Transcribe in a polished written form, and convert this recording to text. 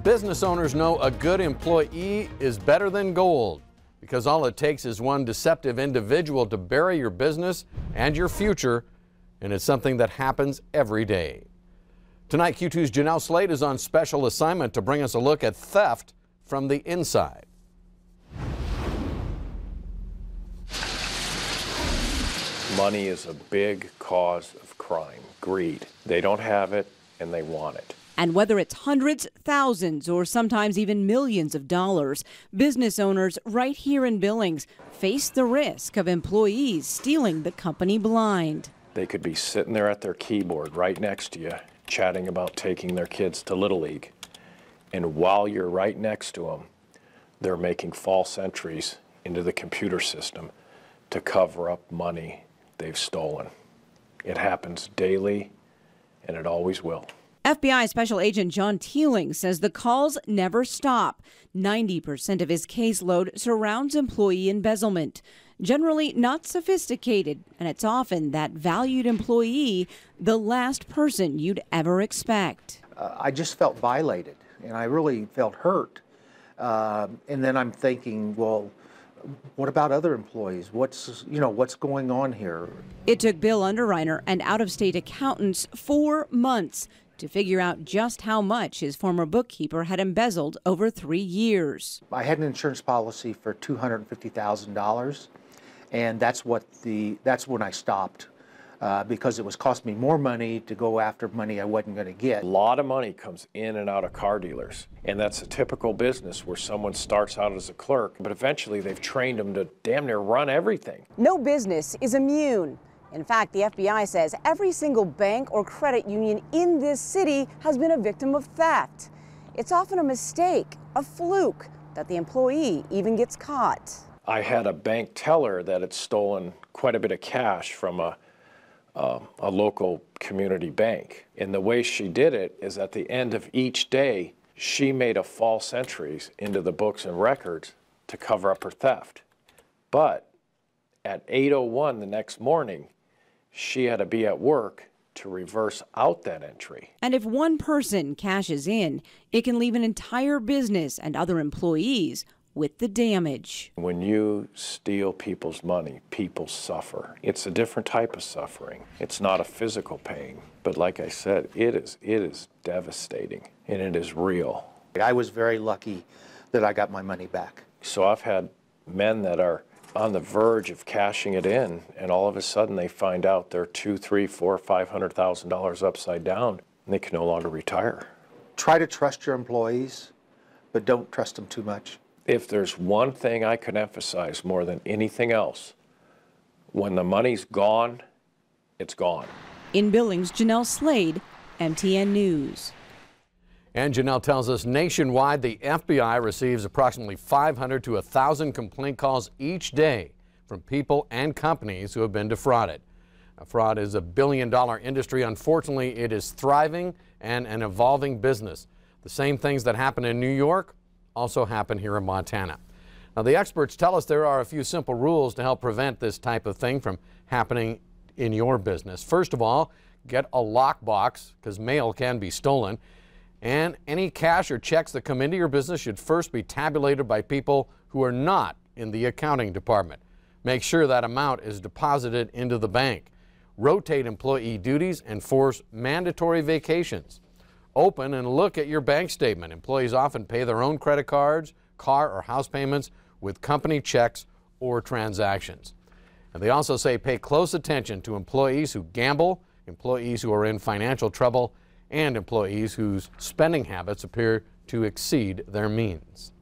business owners know a good employee is better than gold, because all it takes is one deceptive individual to bury your business and your future, and it's something that happens every day. Tonight, Q2's Janelle Slade is on special assignment to bring us a look at theft from the inside. Money is a big cause of crime, greed. They don't have it and they want it. And whether it's hundreds, thousands, or sometimes even millions of dollars, business owners right here in Billings face the risk of employees stealing the company blind. They could be sitting there at their keyboard right next to you, chatting about taking their kids to Little League. And while you're right next to them, they're making false entries into the computer system to cover up money they've stolen. It happens daily, and it always will. FBI Special Agent John Teeling says the calls never stop. 90% of his caseload surrounds employee embezzlement. Generally not sophisticated, and it's often that valued employee, the last person you'd ever expect. I just felt violated, and I really felt hurt. And then I'm thinking, well, what about other employees? What's going on here? It took Bill Underreiner and out-of-state accountants 4 months to figure out just how much his former bookkeeper had embezzled over 3 years. I had an insurance policy for $250,000, and that's when I stopped. Because it was costing me more money to go after money I wasn't going to get. A lot of money comes in and out of car dealers, and that's a typical business where someone starts out as a clerk, but eventually they've trained them to damn near run everything. No business is immune. In fact, the FBI says every single bank or credit union in this city has been a victim of theft. It's often a mistake, a fluke, that the employee even gets caught. I had a bank teller that had stolen quite a bit of cash from a local community bank. And the way she did it is at the end of each day, she made a false entries into the books and records to cover up her theft. But at 8:01 the next morning, she had to be at work to reverse out that entry. And if one person cashes in, it can leave an entire business and other employees with the damage. When you steal people's money, people suffer. It's a different type of suffering. It's not a physical pain, but like I said, it is devastating, and it is real. I was very lucky that I got my money back. So I've had men that are on the verge of cashing it in, and all of a sudden they find out they're $200,000, $300,000, $400,000, $500,000 upside down, and they can no longer retire. Try to trust your employees, but don't trust them too much. If there's one thing I could emphasize more than anything else, when the money's gone, it's gone. In Billings, Janelle Slade, MTN News. And Janelle tells us nationwide the FBI receives approximately 500 to 1,000 complaint calls each day from people and companies who have been defrauded. Now, fraud is a billion-dollar industry. Unfortunately, it is thriving and an evolving business. The same things that happen in New York also happen here in Montana. Now, the experts tell us there are a few simple rules to help prevent this type of thing from happening in your business. First of all, get a lockbox, because mail can be stolen. And any cash or checks that come into your business should first be tabulated by people who are not in the accounting department. Make sure that amount is deposited into the bank. Rotate employee duties and force mandatory vacations. Open and look at your bank statement. Employees often pay their own credit cards, car or house payments with company checks or transactions. And they also say pay close attention to employees who gamble, employees who are in financial trouble, and employees whose spending habits appear to exceed their means.